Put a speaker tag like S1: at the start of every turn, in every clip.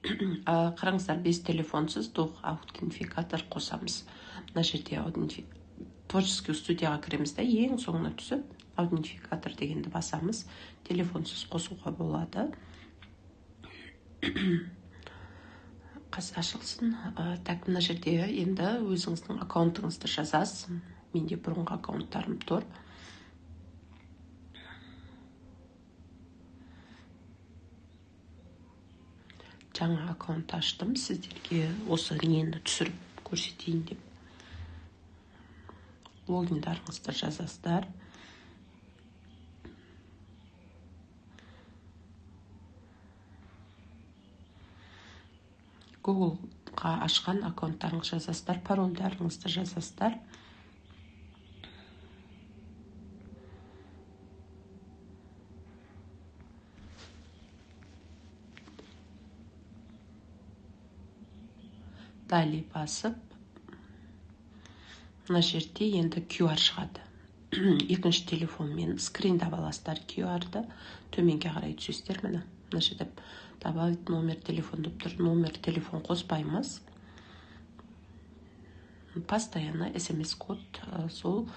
S1: Қараңыздар, без телефонсыз аутентификатор қосамыз. Мына жерде творческий студияға кіреміз да, ең соңына түсіп, аутентификатор дегенді басамыз. Телефонсыз қосуға болады. Қазір ашылсын. Так, мына жерде енді өзіңіздің аккаунтыңызды жазасыз. Менде бұрынғы аккаунттарым тұр. Жаңа аккаунт аштым, сіздерге осы нені түсіріп көрсетейін деп. Логиндарыңызды жазасыздар. Google-ға ашқан аккаунттарыңызды жазасыздар, парольдарыңызды жазасыздар. Далее басып, мына жерде енді QR шығады. Екінші телефонмен скриндап аласыздар QR-ды, төменге қарай түсесіздер. Мына жерде добавить номер телефон деп тұр. Номер телефон қоспаймыз. Постоянно SMS-код сол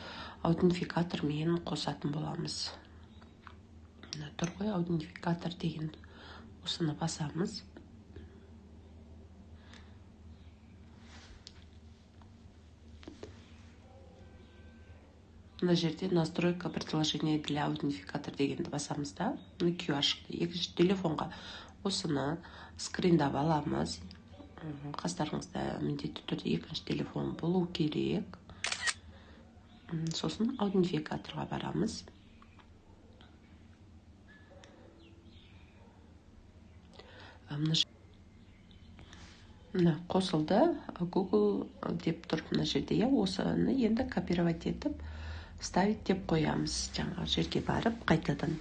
S1: аутентификатормен қосатын боламыз. Тұр ғой аутентификатор деген, осыны басамыз. Мына жерде настройка предложения для аутентификатор дегенді басамыз да. QR шықты. Екінші телефонға осыны скриндап аламыз. Қастарыңызда міндетті түрде екінші телефон болу керек. Сосын аутентификаторға барамыз. Мына қосылды, Google деп тұр мына жерде. Осыны енді копировать етіп, вставить деп қоямыз. Жаңа жерге барып, қайтадан.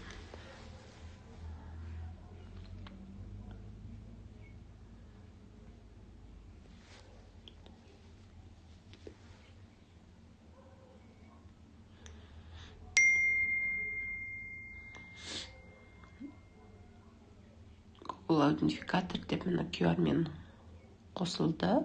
S1: Google аутентификатор деп мына QR-мен қосылды.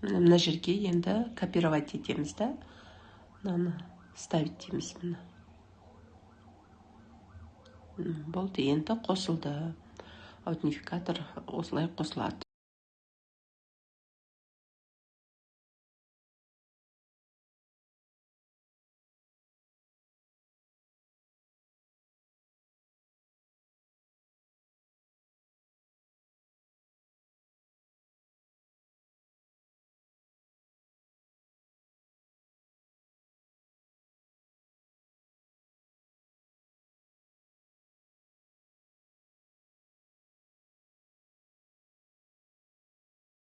S1: Мына жерге енді копировать етеміз да. Мынаны ставить дейміз. Болды, енді қосылды. Аутентификатор осылай қосылады.